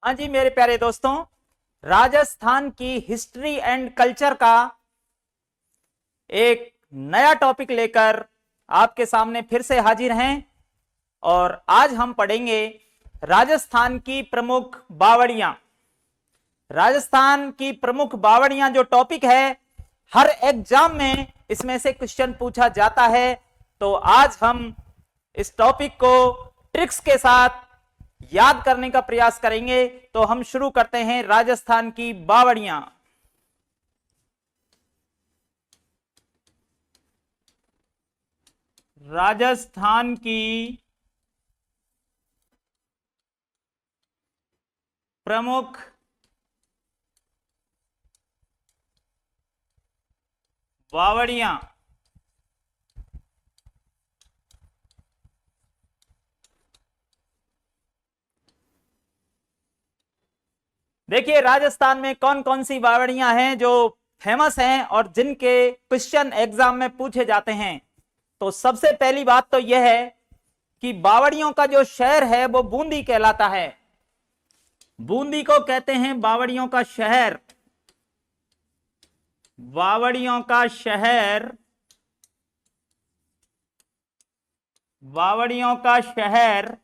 हाँ जी मेरे प्यारे दोस्तों, राजस्थान की हिस्ट्री एंड कल्चर का एक नया टॉपिक लेकर आपके सामने फिर से हाजिर हैं। और आज हम पढ़ेंगे राजस्थान की प्रमुख बावड़ियां। राजस्थान की प्रमुख बावड़ियां जो टॉपिक है, हर एग्जाम में इसमें से क्वेश्चन पूछा जाता है। तो आज हम इस टॉपिक को ट्रिक्स के साथ याद करने का प्रयास करेंगे। तो हम शुरू करते हैं राजस्थान की बावड़ियां। राजस्थान की प्रमुख बावड़ियां। देखिए राजस्थान में कौन कौन सी बावड़ियां हैं जो फेमस हैं और जिनके क्वेश्चन एग्जाम में पूछे जाते हैं। तो सबसे पहली बात तो यह है कि बावड़ियों का जो शहर है वो बूंदी कहलाता है। बूंदी को कहते हैं बावड़ियों का शहर। बावड़ियों का शहर, बावड़ियों का शहर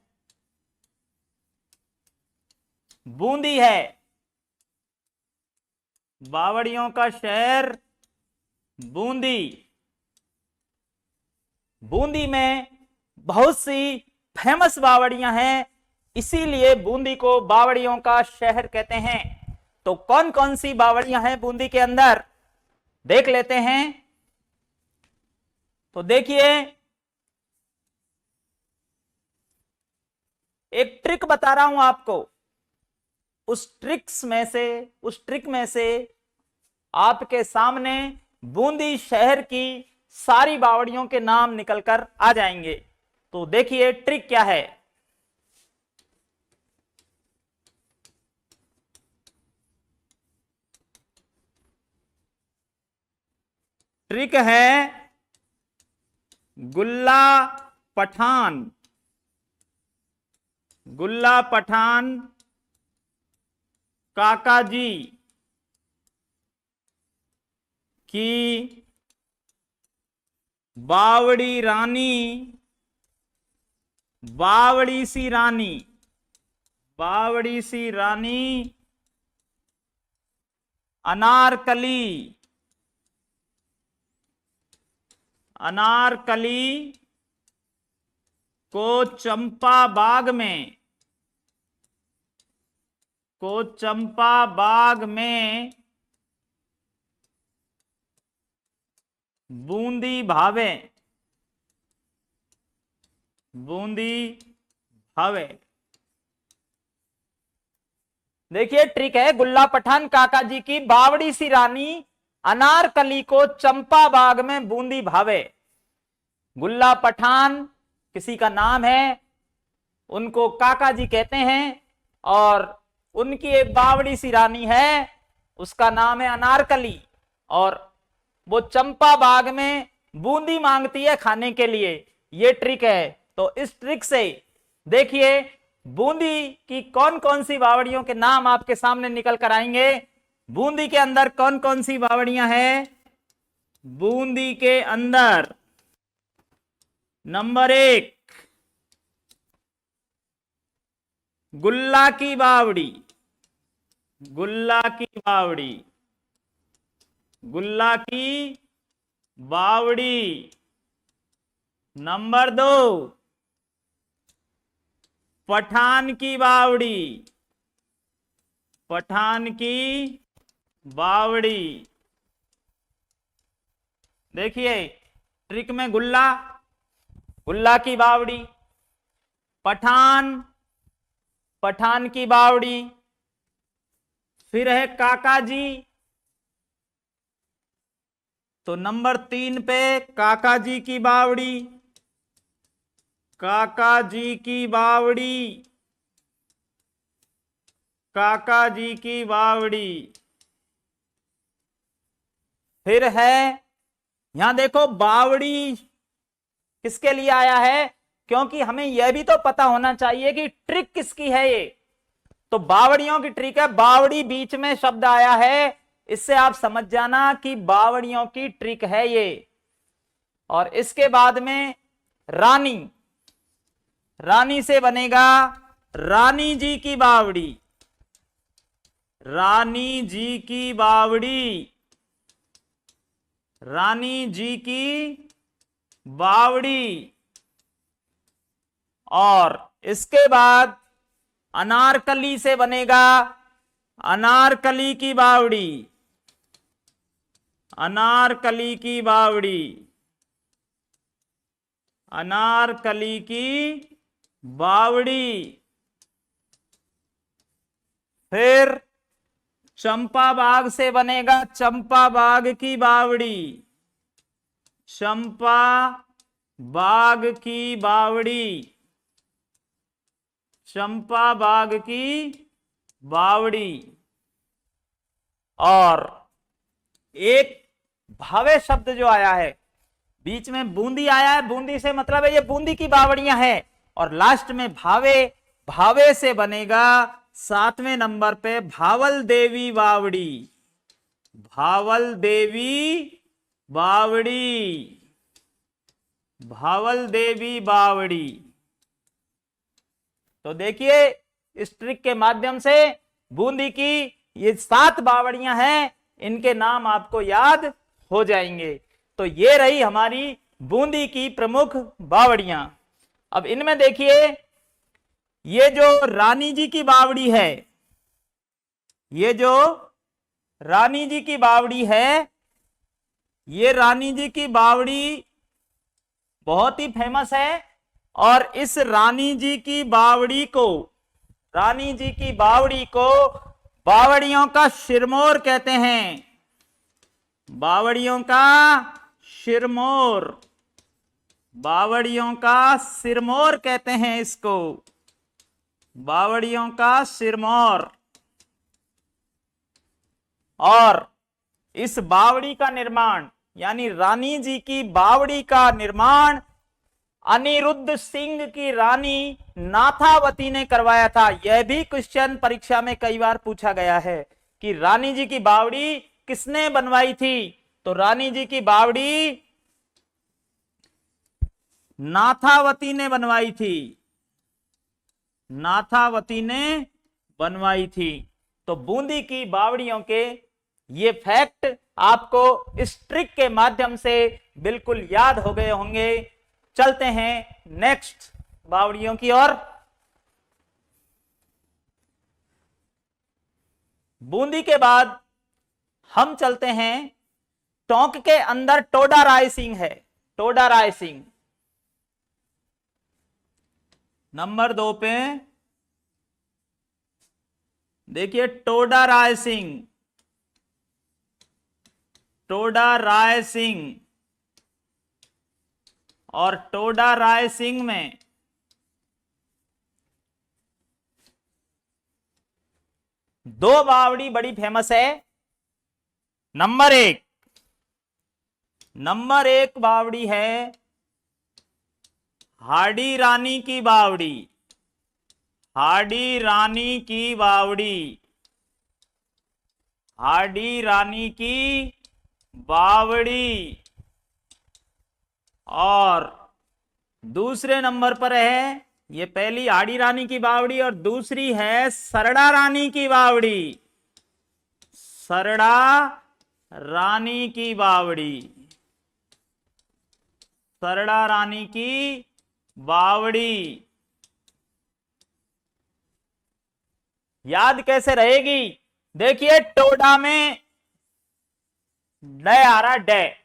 बूंदी है। बावड़ियों का शहर बूंदी। बूंदी में बहुत सी फेमस बावड़ियां हैं, इसीलिए बूंदी को बावड़ियों का शहर कहते हैं। तो कौन कौन सी बावड़ियां हैं बूंदी के अंदर, देख लेते हैं। तो देखिए, एक ट्रिक बता रहा हूं आपको। उस ट्रिक में से आपके सामने बूंदी शहर की सारी बावड़ियों के नाम निकलकर आ जाएंगे। तो देखिए ट्रिक क्या है। ट्रिक है गुल्ला पठान। गुल्ला पठान काका जी की बावड़ी रानी, बावड़ी सी रानी, बावड़ी सी रानी अनारकली, अनारकली को चंपा बाग में, को चंपा बाग में बूंदी भावे, बूंदी भावे। देखिए ट्रिक है गुल्ला पठान काका जी की बावड़ी सी रानी अनारकली को चंपा बाग में बूंदी भावे। गुल्ला पठान किसी का नाम है, उनको काका जी कहते हैं, और उनकी एक बावड़ी सी रानी है, उसका नाम है अनारकली, और वो चंपा बाग में बूंदी मांगती है खाने के लिए। ये ट्रिक है। तो इस ट्रिक से देखिए बूंदी की कौन कौन सी बावड़ियों के नाम आपके सामने निकल कर आएंगे। बूंदी के अंदर कौन कौन सी बावड़ियां हैं। बूंदी के अंदर नंबर 1 गुल्ला की बावड़ी, गुल्ला की बावड़ी, गुल्ला की बावड़ी। नंबर 2 पठान की बावड़ी, पठान की बावड़ी। देखिए ट्रिक में गुल्ला, गुल्ला की बावड़ी, पठान, पठान की बावड़ी, फिर है काका जी। तो नंबर 3 पे काका जी की बावड़ी, काका जी की बावड़ी, काका जी की बावड़ी। फिर है, यहां देखो बावड़ी किसके लिए आया है, क्योंकि हमें यह भी तो पता होना चाहिए कि ट्रिक किसकी है ये। तो बावड़ियों की ट्रिक है, बावड़ी बीच में शब्द आया है, इससे आप समझ जाना कि बावड़ियों की ट्रिक है ये। और इसके बाद में रानी, रानी से बनेगा रानी जी की बावड़ी, रानी जी की बावड़ी, रानी जी की बावड़ी। और इसके बाद अनारकली से बनेगा अनारकली की बावड़ी, अनारकली की बावड़ी, अनारकली की बावड़ी। फिर चंपा बाग से बनेगा चंपा बाग की बावड़ी, चंपा बाग की बावड़ी, चंपा बाग की बावड़ी। और एक भावे शब्द जो आया है, बीच में बूंदी आया है, बूंदी से मतलब है ये बूंदी की बावड़ियां हैं। और लास्ट में भावे, भावे से बनेगा 7वें नंबर पे भावल देवी बावड़ी, भावल देवी बावड़ी, भावल देवी बावड़ी। तो देखिए इस ट्रिक के माध्यम से बूंदी की ये 7 बावड़ियां हैं, इनके नाम आपको याद हो जाएंगे। तो ये रही हमारी बूंदी की प्रमुख बावड़ियां। अब इनमें देखिए ये जो रानी जी की बावड़ी है, ये जो रानी जी की बावड़ी है, ये रानी जी की बावड़ी बहुत ही फेमस है। और इस रानी जी की बावड़ी को, रानी जी की बावड़ी को बावड़ियों का सिरमौर कहते हैं, बावड़ियों का सिरमौर, बावड़ियों का सिरमौर कहते हैं इसको, बावड़ियों का सिरमौर। और इस बावड़ी का निर्माण, यानी रानी जी की बावड़ी का निर्माण अनिरुद्ध सिंह की रानी नाथावती ने करवाया था। यह भी क्वेश्चन परीक्षा में कई बार पूछा गया है कि रानी जी की बावड़ी किसने बनवाई थी। तो रानी जी की बावड़ी नाथावती ने बनवाई थी, नाथावती ने बनवाई थी। तो बूंदी की बावड़ियों के ये फैक्ट आपको इस ट्रिक के माध्यम से बिल्कुल याद हो गए होंगे। चलते हैं नेक्स्ट बावड़ियों की ओर। बूंदी के बाद हम चलते हैं टोंक के अंदर टोडा राय सिंह है, टोडा राय सिंह नंबर 2 पे देखिए टोडा राय सिंह, टोडा राय सिंह। और टोडा राय सिंह में दो बावड़ी बड़ी फेमस है। नंबर 1 बावड़ी है हाडी रानी की बावड़ी, हाडी रानी की बावड़ी, हाडी रानी की बावड़ी। और दूसरे नंबर पर है, ये पहली हाडी रानी की बावड़ी और दूसरी है सरड़ा रानी की बावड़ी, सरड़ा रानी की बावड़ी, सरड़ा रानी की बावड़ी। याद कैसे रहेगी? देखिए टोडा में डे आ रहा है, डे,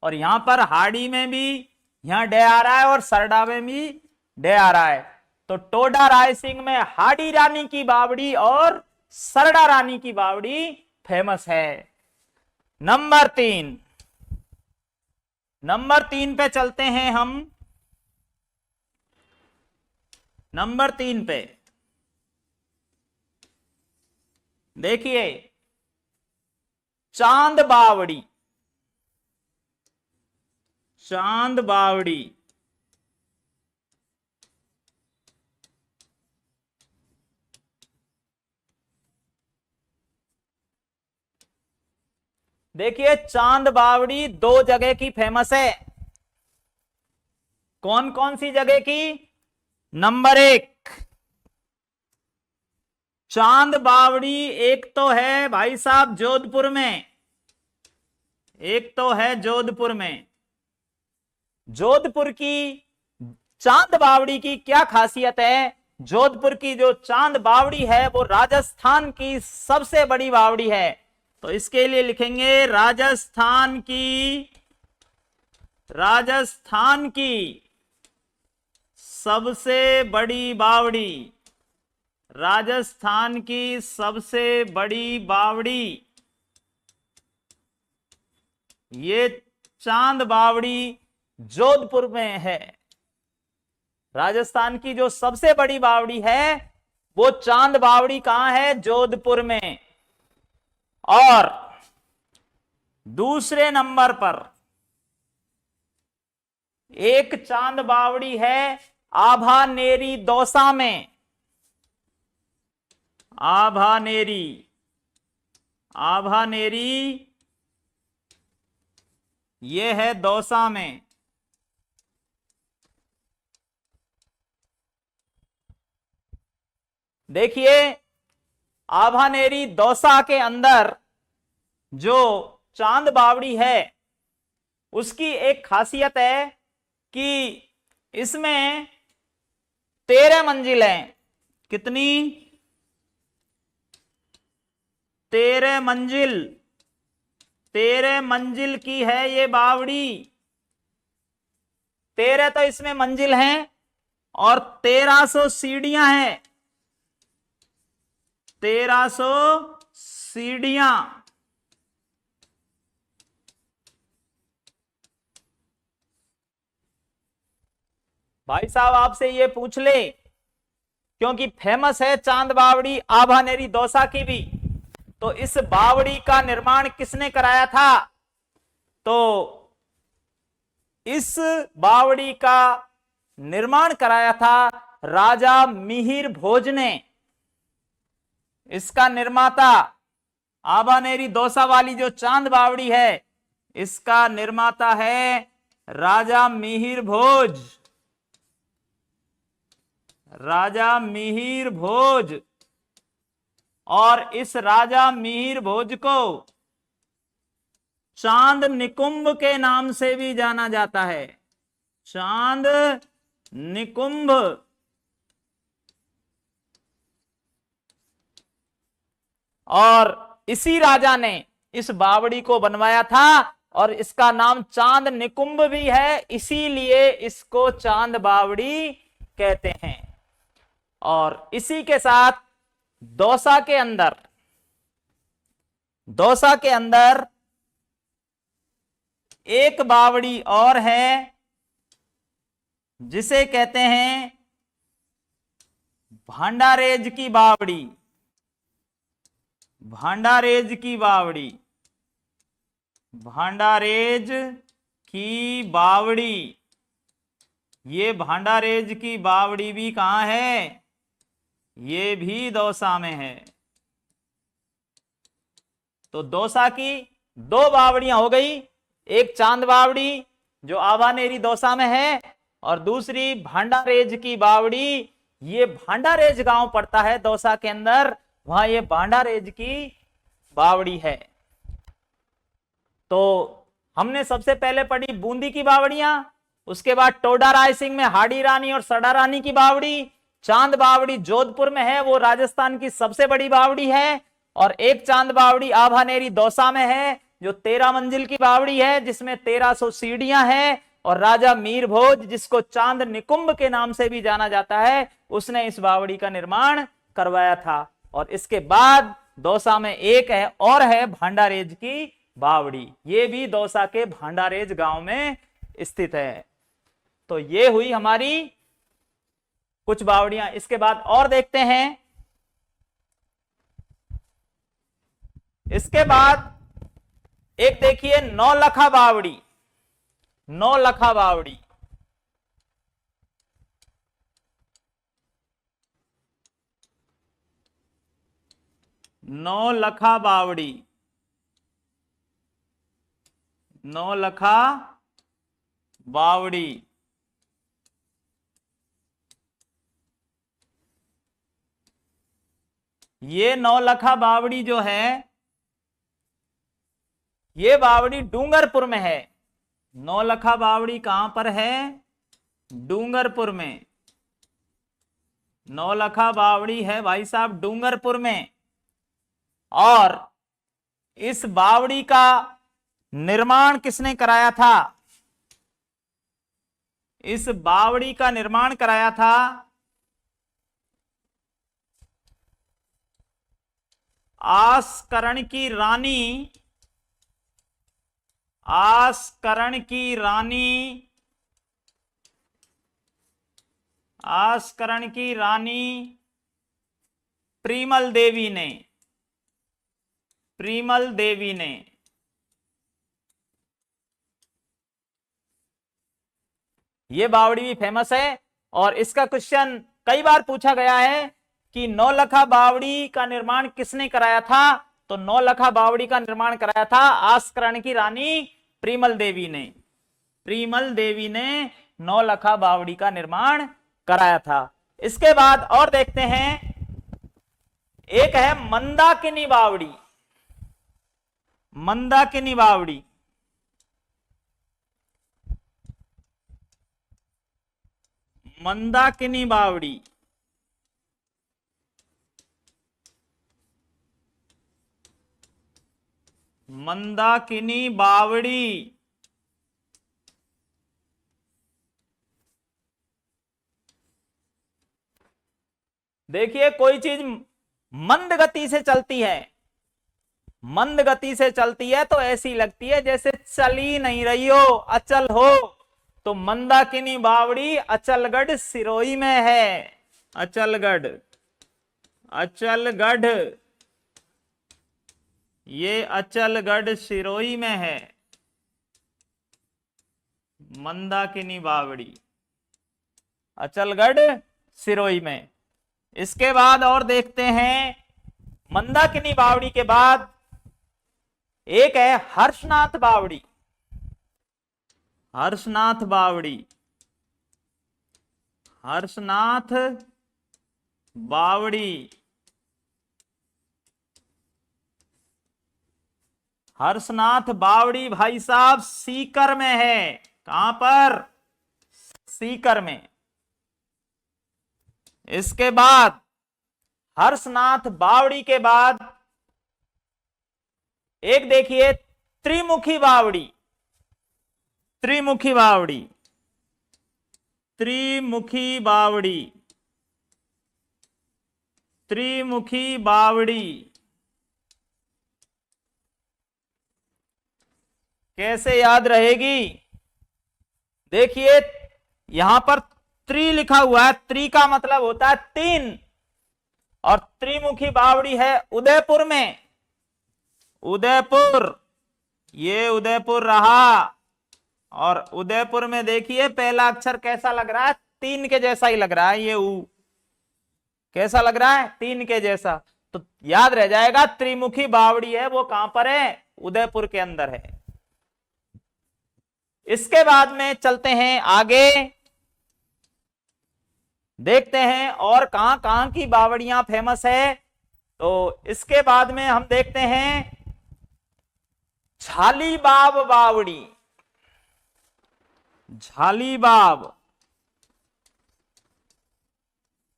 और यहां पर हाड़ी में भी यहां डे आ रहा है और सरडा में भी डे आ रहा है। तो टोडा राय सिंह में हाड़ी रानी की बावड़ी और सरडा रानी की बावड़ी फेमस है। नंबर 3 पे चलते हैं हम। नंबर 3 पे देखिए चांद बावड़ी, चांद बावड़ी। देखिए चांद बावड़ी दो जगह की फेमस है। कौन कौन सी जगह की? नंबर एक, चांद बावड़ी एक तो है भाई साहब जोधपुर में, एक तो है जोधपुर में। जोधपुर की चांद बावड़ी की क्या खासियत है? जोधपुर की जो चांद बावड़ी है वो राजस्थान की सबसे बड़ी बावड़ी है। तो इसके लिए लिखेंगे राजस्थान की सबसे बड़ी बावड़ी, राजस्थान की सबसे बड़ी बावड़ी ये चांद बावड़ी जोधपुर में है। राजस्थान की जो सबसे बड़ी बावड़ी है वो चांद बावड़ी कहां है? जोधपुर में। और दूसरे नंबर पर एक चांद बावड़ी है आभानेरी दौसा में। आभानेरी ये है दौसा में। देखिए आभानेरी दौसा के अंदर जो चांद बावड़ी है उसकी एक खासियत है कि इसमें 13 मंजिल हैं। कितनी? 13 मंजिल, 13 मंजिल की है ये बावड़ी। 13 तो इसमें मंजिल हैं और 1300 सीढ़ियां हैं। 1300 सीढ़ियां। भाई साहब आपसे ये पूछ ले, क्योंकि फेमस है चांद बावड़ी आभानेरी दौसा की भी, तो इस बावड़ी का निर्माण किसने कराया था? तो इस बावड़ी का निर्माण कराया था राजा मिहिर भोज ने। इसका निर्माता, आभानेरी दौसा वाली जो चांद बावड़ी है इसका निर्माता है राजा मिहिर भोज। राजा मिहिर भोज। और इस राजा मिहिर भोज को चांद निकुंभ के नाम से भी जाना जाता है। चांद निकुंभ। और इसी राजा ने इस बावड़ी को बनवाया था और इसका नाम चांद निकुंभ भी है, इसीलिए इसको चांद बावड़ी कहते हैं। और इसी के साथ दौसा के अंदर एक बावड़ी और है जिसे कहते हैं भांडारेज की बावड़ी। भांडारेज की बावड़ी। भांडारेज की बावड़ी। ये भांडारेज की बावड़ी भी कहां है? ये भी दौसा में है। तो दौसा की दो बावड़ियां हो गई, एक चांद बावड़ी जो आभानेरी दौसा में है और दूसरी भांडारेज की बावड़ी। ये भांडारेज गांव पड़ता है दौसा के अंदर, वहां ये भांडारेज की बावड़ी है। तो हमने सबसे पहले पढ़ी बूंदी की बावड़ियां, उसके बाद टोडा राय सिंह में हाड़ी रानी और सड़ा रानी की बावड़ी। चांद बावड़ी जोधपुर में है, वो राजस्थान की सबसे बड़ी बावड़ी है। और एक चांद बावड़ी आभानेरी दौसा में है जो 13 मंजिल की बावड़ी है जिसमें 1300 सीढ़ियां हैं। और राजा मीर भोज, जिसको चांद निकुंभ के नाम से भी जाना जाता है, उसने इस बावड़ी का निर्माण करवाया था। और इसके बाद दौसा में एक है और है भांडारेज की बावड़ी, ये भी दौसा के भांडारेज गांव में स्थित है। तो ये हुई हमारी कुछ बावड़ियां। इसके बाद और देखते हैं। इसके बाद एक देखिए नौलखा बावड़ी। नौलखा बावड़ी। नौलखा बावड़ी। नौलखा बावड़ी। ये नौलखा बावड़ी जो है, ये बावड़ी डूंगरपुर में है। नौलखा बावड़ी कहां पर है? डूंगरपुर में। नौलखा बावड़ी है भाई साहब डूंगरपुर में। और इस बावड़ी का निर्माण किसने कराया था? इस बावड़ी का निर्माण कराया था आसकरण की रानी, आसकरण की रानी, आसकरण की रानी प्रीमल देवी ने, प्रीमल देवी ने। ये बावड़ी भी फेमस है और इसका क्वेश्चन कई बार पूछा गया है कि नौलखा बावड़ी का निर्माण किसने कराया था? तो नौलखा बावड़ी का निर्माण कराया था आसकरण की रानी प्रीमल देवी ने। प्रीमल देवी ने नौलखा बावड़ी का निर्माण कराया था। इसके बाद और देखते हैं, एक है मंदाकिनी बावड़ी। मंदाकिनी बावड़ी, मंदाकिनी बावड़ी। मंदाकिनी बावड़ी देखिए, कोई चीज मंद गति से चलती है, मंद गति से चलती है तो ऐसी लगती है जैसे चल ही नहीं रही हो, अचल हो। तो मंदाकिनी बावड़ी अचलगढ़ सिरोही में है। अचलगढ़, अचलगढ़, ये अचलगढ़ सिरोही में है मंदाकिनी बावड़ी, अचलगढ़ सिरोही में। इसके बाद और देखते हैं, मंदाकिनी बावड़ी के बाद एक है हर्षनाथ बावड़ी। हर्षनाथ बावड़ी, हर्षनाथ बावड़ी, हर्षनाथ बावड़ी भाई साहब सीकर में है। कहां पर? सीकर में। इसके बाद हर्षनाथ बावड़ी के बाद एक देखिए त्रिमुखी बावड़ी। त्रिमुखी बावड़ी, त्रिमुखी बावड़ी, त्रिमुखी बावड़ी कैसे याद रहेगी? देखिए यहां पर त्रि लिखा हुआ है, त्रि का मतलब होता है तीन, और त्रिमुखी बावड़ी है उदयपुर में। उदयपुर, ये उदयपुर रहा। और उदयपुर में देखिए पहला अक्षर कैसा लग रहा है? तीन के जैसा ही लग रहा है। ये ऊ कैसा लग रहा है? तीन के जैसा। तो याद रह जाएगा त्रिमुखी बावड़ी है वो कहां पर है? उदयपुर के अंदर है। इसके बाद में चलते हैं आगे, देखते हैं और कहां कहां की बावड़ियां फेमस है। तो इसके बाद में हम देखते हैं झालीबाब बावड़ी। झालीबाब,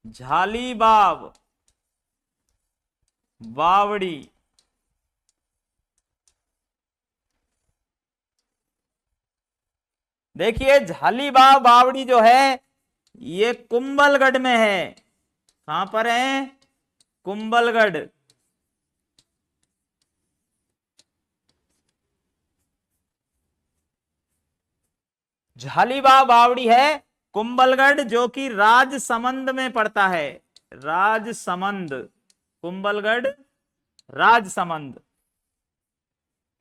झालीबाब बावड़ी देखिए, झालीबाब बावड़ी जो है ये कुंभलगढ़ में है। कहां पर है? कुंभलगढ़। झालीबाब बावड़ी है कुंभलगढ़, जो कि राजसमंद में पड़ता है। राजसमंद, कुंभलगढ़ राजसमंद।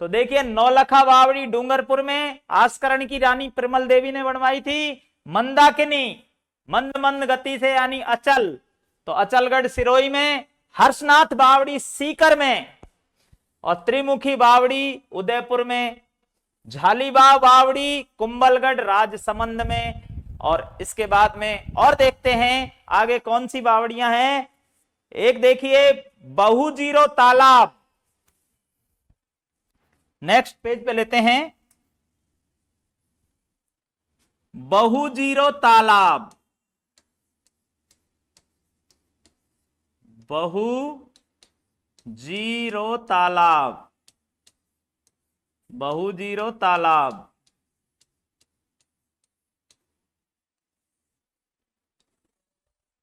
तो देखिए नौलखा बावड़ी डूंगरपुर में आस्करण की रानी प्रिमल देवी ने बनवाई थी। मंदाकिनी मंद मंद गति से यानी अचल, तो अचलगढ़ सिरोही में। हर्षनाथ बावड़ी सीकर में, और त्रिमुखी बावड़ी उदयपुर में। झालीबाव बावड़ी कुंभलगढ़ राजसमंद में। और इसके बाद में और देखते हैं आगे कौन सी बावड़ियां हैं। एक देखिए बहुजीरो तालाब, नेक्स्ट पेज पे लेते हैं। बहुजीरो तालाब, बहुजीरो तालाब, बहुजीरो तालाब।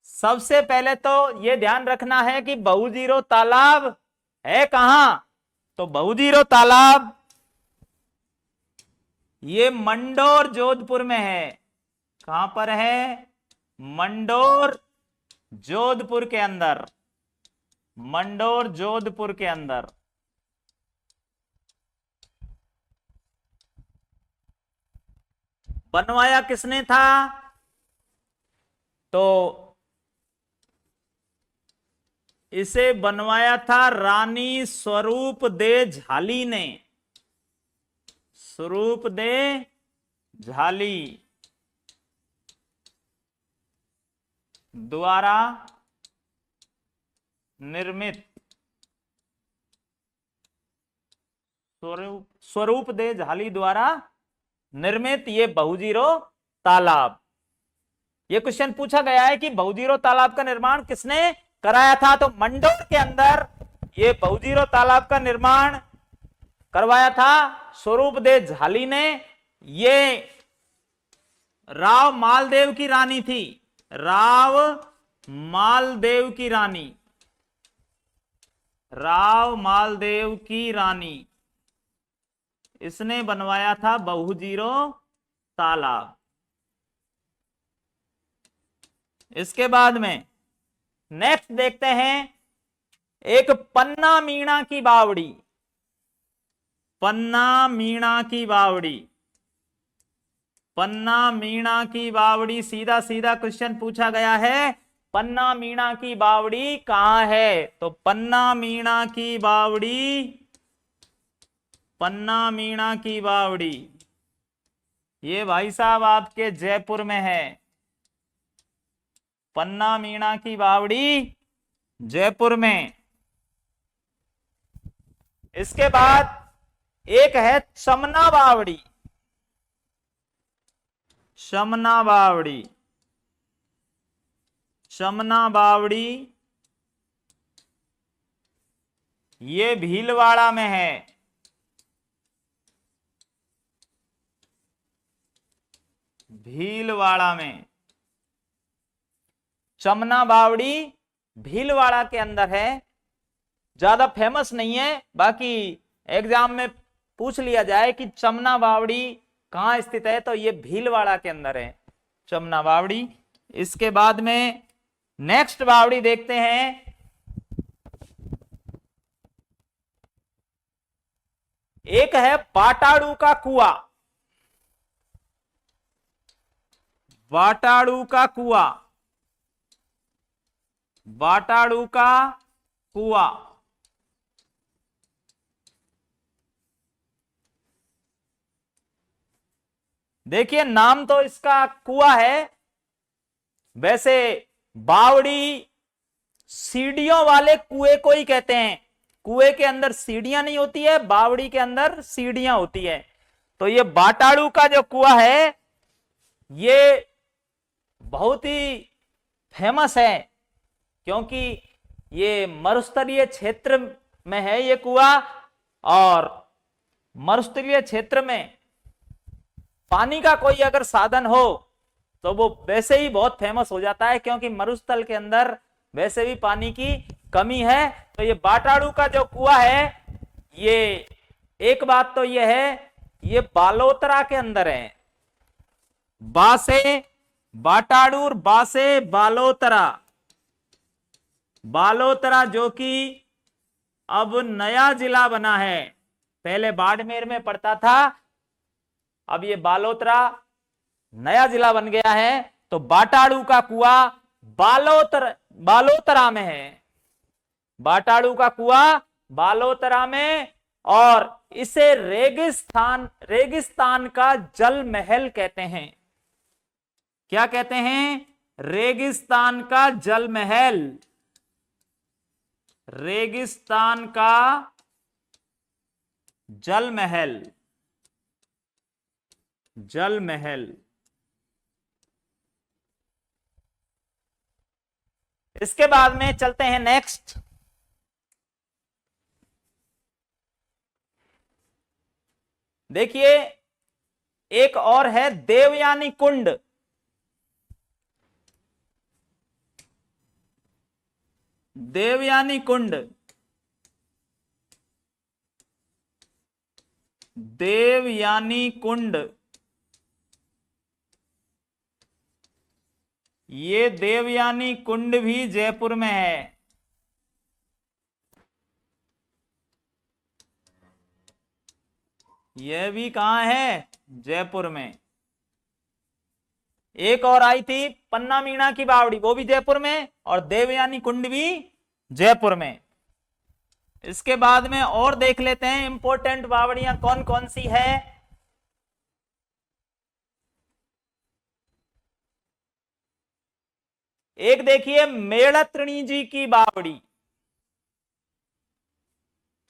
सबसे पहले तो यह ध्यान रखना है कि बहुजीरो तालाब है कहां। तो बहुजीरो तालाब ये मंडोर जोधपुर में है। कहां पर है? मंडोर जोधपुर के अंदर, मंडोर जोधपुर के अंदर। बनवाया किसने था? तो इसे बनवाया था रानी स्वरूप दे झाली ने, स्वरूप दे झाली द्वारा निर्मित। स्वरूप दे झाली द्वारा निर्मित ये बहुजीरो तालाब। ये क्वेश्चन पूछा गया है कि बहुजीरो तालाब का निर्माण किसने कराया था। तो मंडोर के अंदर ये बहुजीरो तालाब का निर्माण करवाया था स्वरूप दे झाली ने। ये राव मालदेव की रानी थी, राव मालदेव की रानी, राव मालदेव की रानी, इसने बनवाया था बहुजीरो तालाब। इसके बाद में नेक्स्ट देखते हैं एक पन्ना मीणा की बावड़ी, पन्ना मीणा की बावड़ी, पन्ना मीणा की बावड़ी। सीधा सीधा क्वेश्चन पूछा गया है, पन्ना मीणा की बावड़ी कहां है। तो पन्ना मीणा की बावड़ी, पन्ना मीणा की बावड़ी ये भाई साहब आपके जयपुर में है। पन्ना मीणा की बावड़ी जयपुर में। इसके बाद एक है चमना बावड़ी, चमना बावड़ी, चमना बावड़ी ये भीलवाड़ा में है, भीलवाड़ा में। चमना बावड़ी भीलवाड़ा के अंदर है, ज्यादा फेमस नहीं है, बाकी एग्जाम में पूछ लिया जाए कि चमना बावड़ी कहां स्थित है तो ये भीलवाड़ा के अंदर है चमना बावड़ी। इसके बाद में नेक्स्ट बावड़ी देखते हैं, एक है बाटाड़ू का कुआं, बाटाड़ू का कुआं, बाटाड़ू का कुआं। देखिए नाम तो इसका कुआं है, वैसे बावड़ी सीढ़ियों वाले कुएं को ही कहते हैं। कुएं के अंदर सीढ़ियां नहीं होती है, बावड़ी के अंदर सीढ़ियां होती है। तो ये बाटाड़ू का जो कुआं है ये बहुत ही फेमस है, क्योंकि ये मरुस्थलीय क्षेत्र में है ये कुआं, और मरुस्थलीय क्षेत्र में पानी का कोई अगर साधन हो तो वो वैसे ही बहुत फेमस हो जाता है, क्योंकि मरुस्थल के अंदर वैसे भी पानी की कमी है। तो ये बाटाड़ू का जो कुआं है, ये एक बात तो ये है ये बालोतरा के अंदर है, बासे बाटाड़ू और बासे बालोतरा, बालोतरा जो कि अब नया जिला बना है, पहले बाड़मेर में पड़ता था, अब ये बालोतरा नया जिला बन गया है। तो बाटाड़ू का कुआं बालोतरा में है, बाटाड़ू का कुआं बालोतरा में, और इसे रेगिस्तान का जल महल कहते हैं। क्या कहते हैं? रेगिस्तान का जल महल। रेगिस्तान का जल महल। जल महल। इसके बाद में चलते हैं नेक्स्ट। देखिए एक और है देवयानी कुंड। देवयानी कुंड। देवयानी कुंड। ये देवयानी कुंड भी जयपुर में है। यह भी कहां है? जयपुर में। एक और आई थी पन्ना मीणा की बावड़ी, वो भी जयपुर में, और देवयानी कुंड भी जयपुर में। इसके बाद में और देख लेते हैं इंपॉर्टेंट बावड़ियां कौन कौन सी है। एक देखिए मेड़त्रणी जी की बावड़ी।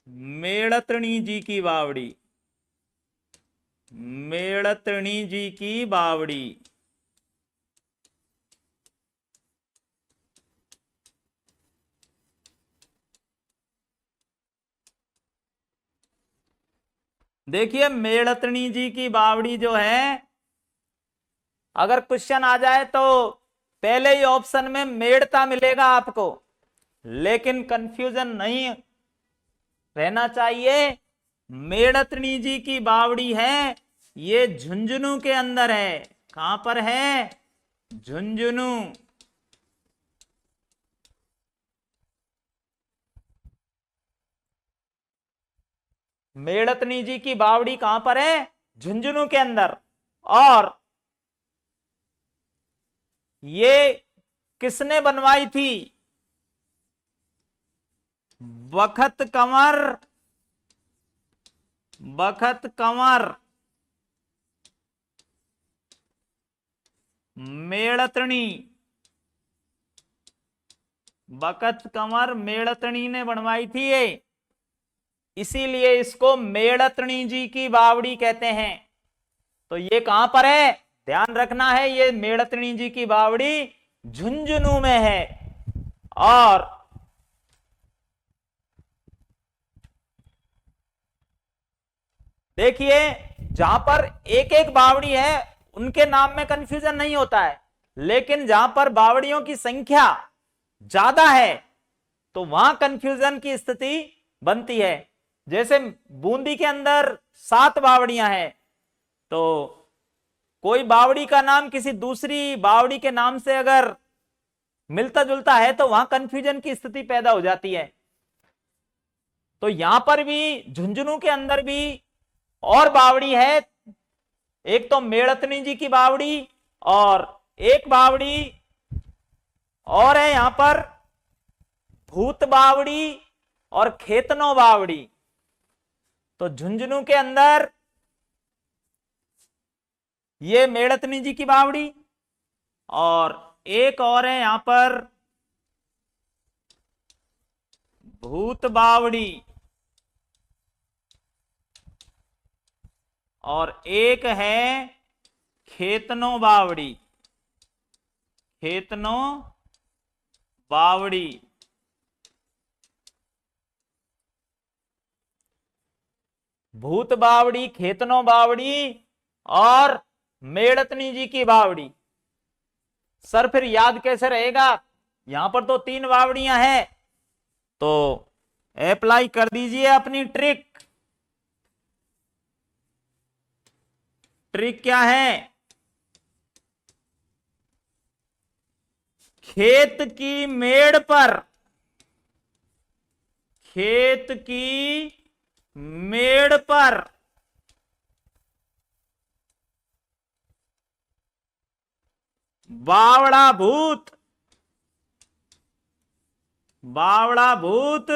मेड़त्रणी जी की बावड़ी। मेड़त्रणी जी की बावड़ी। देखिए मेड़त्रणी जी की बावड़ी जो है, अगर क्वेश्चन आ जाए तो पहले ही ऑप्शन में मेड़ता मिलेगा आपको, लेकिन कंफ्यूजन नहीं रहना चाहिए। मेड़त्रणी जी की बावड़ी है, ये झुंझुनू के अंदर है। कहां पर है? झुंझुनू। मेड़त्रणी जी की बावड़ी कहां पर है? झुंझुनू के अंदर। और ये किसने बनवाई थी? बखत कंवर। बखत कंवर मेड़त्रणी। बखत कंवर मेड़त्रणी ने बनवाई थी ये, इसीलिए इसको मेड़त्रणी जी की बावड़ी कहते हैं। तो ये कहां पर है? ध्यान रखना है, ये मेड़त्रणी जी की बावड़ी झुंझुनू में है। और देखिए जहां पर एक एक बावड़ी है उनके नाम में कंफ्यूजन नहीं होता है, लेकिन जहां पर बावड़ियों की संख्या ज्यादा है तो वहां कंफ्यूजन की स्थिति बनती है। जैसे बूंदी के अंदर 7 बावड़ियां हैं, तो कोई बावड़ी का नाम किसी दूसरी बावड़ी के नाम से अगर मिलता जुलता है तो वहां कंफ्यूजन की स्थिति पैदा हो जाती है। तो यहां पर भी झुंझुनू के अंदर भी और बावड़ी है, एक तो मेड़त्रणी जी की बावड़ी, और एक बावड़ी और है यहां पर भूत बावड़ी और खेतनो बावड़ी। तो झुंझुनू के अंदर ये मेड़त्रणी जी की बावड़ी, और एक और है यहां पर भूत बावड़ी, और एक है खेतनो बावड़ी। खेतनो बावड़ी। भूत बावड़ी, खेतनो बावड़ी और मेड़त्रणी जी की बावड़ी। सर फिर याद कैसे रहेगा? यहां पर तो 3 बावड़ियां हैं, तो अप्लाई कर दीजिए अपनी ट्रिक। ट्रिक क्या है? खेत की मेड़ पर, खेत की मेड़ पर बावड़ा भूत, बावड़ा भूत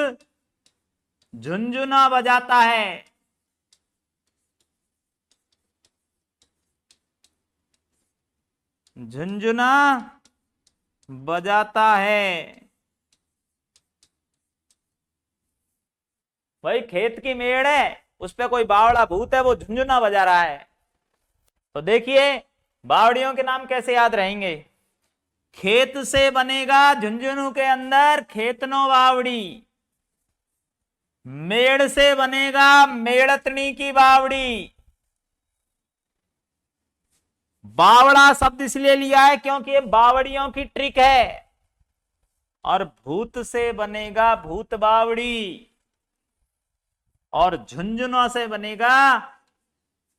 झुनझुना बजाता है। झुनझुना बजाता है। भाई खेत की मेड़ है, उस पे कोई बावड़ा भूत है, वो झुनझुना बजा रहा है। तो देखिए बावड़ियों के नाम कैसे याद रहेंगे। खेत से बनेगा झुंझुनू के अंदर खेतनो बावड़ी। मेड़ से बनेगा मेड़तनी की बावड़ी। बावड़ा शब्द इसलिए लिया है क्योंकि ये बावड़ियों की ट्रिक है। और भूत से बनेगा भूत बावड़ी, और झुंझुना से बनेगा,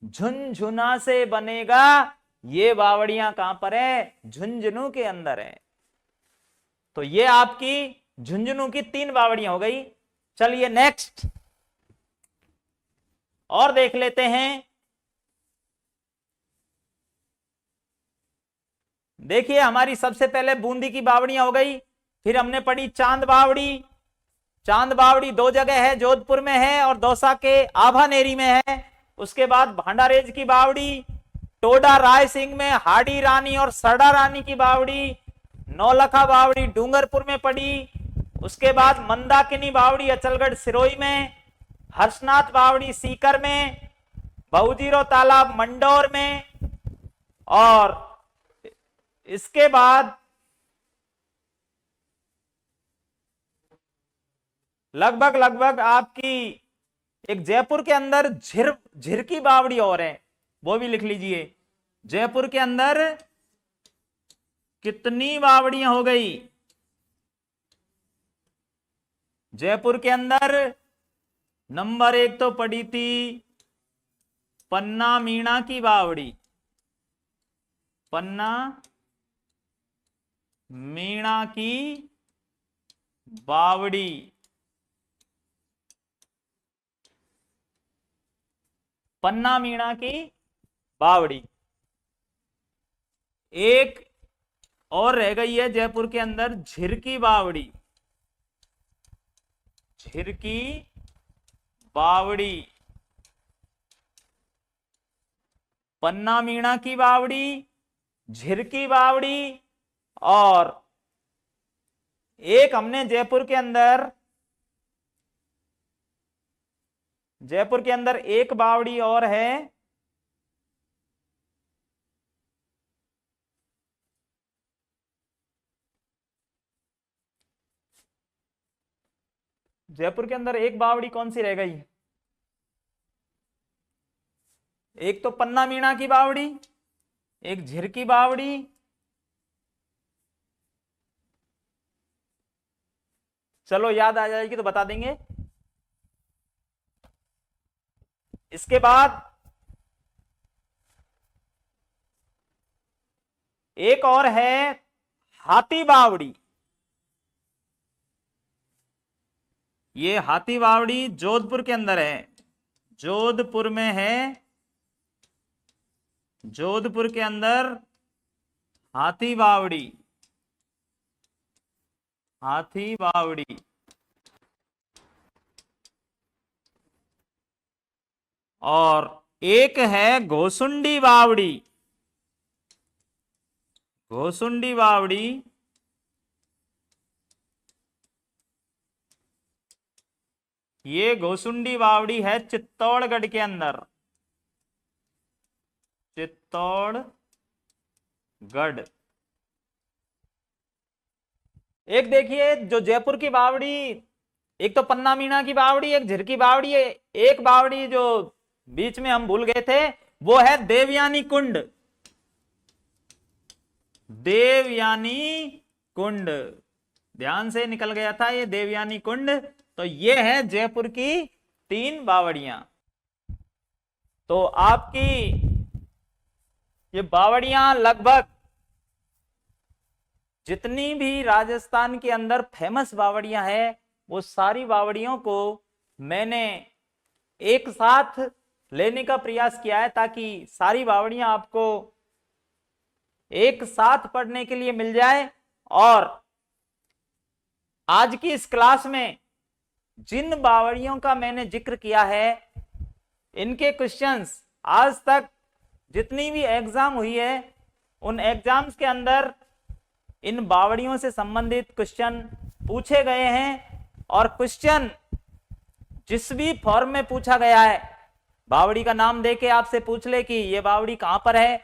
झुनझुना से बनेगा। ये बावड़ियां कहां पर है? झुंझुनू के अंदर है। तो ये आपकी झुंझुनू की 3 बावड़ियां हो गई। चलिए नेक्स्ट और देख लेते हैं। देखिए हमारी सबसे पहले बूंदी की बावड़ियां हो गई, फिर हमने पढ़ी चांद बावड़ी। चांद बावड़ी 2 जगह है, जोधपुर में है और दौसा के आभानेरी में है। उसके बाद भांडारेज की बावड़ी, टोडा राय सिंह में हाड़ी रानी और सरडा रानी की बावड़ी, नौलखा बावड़ी डूंगरपुर में पड़ी। उसके बाद मंदाकिनी बावड़ी अचलगढ़ सिरोही में, हर्षनाथ बावड़ी सीकर में, बहुजीरो तालाब मंडौर में, और इसके बाद लगभग आपकी एक जयपुर के अंदर झिरकी बावड़ी और है, वो भी लिख लीजिए। जयपुर के अंदर कितनी बावड़ियां हो गई? जयपुर के अंदर नंबर 1 तो पड़ी थी पन्ना मीणा की बावड़ी। पन्ना मीणा की बावड़ी। पन्ना मीणा की बावड़ी। एक और रह गई है जयपुर के अंदर, झिरकी बावड़ी। झिरकी बावड़ी। पन्ना मीणा की बावड़ी, झिरकी बावड़ी, और एक हमने जयपुर के अंदर एक बावड़ी और है, जयपुर के अंदर एक बावड़ी कौन सी रह गई? एक तो पन्ना मीणा की बावड़ी, एक झिरकी बावड़ी, चलो याद आ जाएगी तो बता देंगे। इसके बाद एक और है हाथी बावड़ी। ये हाथी बावड़ी जोधपुर के अंदर है, जोधपुर में है। जोधपुर के अंदर हाथी बावड़ी। हाथी बावड़ी। और एक है घोसुंडी बावड़ी। घोसुंडी बावड़ी। ये घोसुंडी बावड़ी है चित्तौड़गढ़ के अंदर। चित्तौड़गढ़। एक देखिए जो जयपुर की बावड़ी, एक तो पन्ना मीणा की बावड़ी, एक झिरकी बावड़ी है। एक बावड़ी जो बीच में हम भूल गए थे वो है देवयानी कुंड। देवयानी कुंड, ध्यान से निकल गया था ये देवयानी कुंड। तो ये है जयपुर की 3 बावड़ियां। तो आपकी ये बावड़ियां लगभग जितनी भी राजस्थान के अंदर फेमस बावड़ियां हैं वो सारी बावड़ियों को मैंने एक साथ लेने का प्रयास किया है ताकि सारी बावड़ियां आपको एक साथ पढ़ने के लिए मिल जाए। और आज की इस क्लास में जिन बावड़ियों का मैंने जिक्र किया है इनके क्वेश्चंस आज तक जितनी भी एग्जाम हुई है उन एग्जाम्स के अंदर इन बावड़ियों से संबंधित क्वेश्चन पूछे गए हैं। और क्वेश्चन जिस भी फॉर्म में पूछा गया है, बावड़ी का नाम देके आपसे पूछ ले कि ये बावड़ी कहां पर है,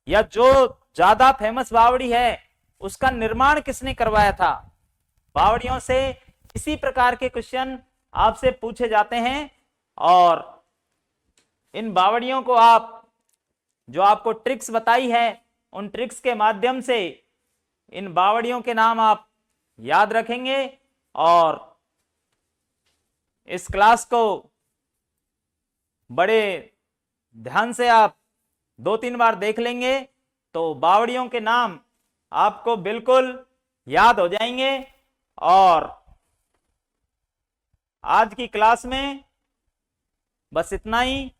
या जो ज्यादा फेमस बावड़ी है उसका निर्माण किसने करवाया था, बावड़ियों से इसी प्रकार के क्वेश्चन आपसे पूछे जाते हैं। और इन बावड़ियों को आप जो आपको ट्रिक्स बताई है उन ट्रिक्स के माध्यम से इन बावड़ियों के नाम आप याद रखेंगे और इस क्लास को बड़े ध्यान से आप 2-3 बार देख लेंगे तो बावड़ियों के नाम आपको बिल्कुल याद हो जाएंगे। और आज की क्लास में बस इतना ही।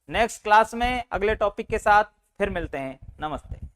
नेक्स्ट क्लास में अगले टॉपिक के साथ फिर मिलते हैं। नमस्ते।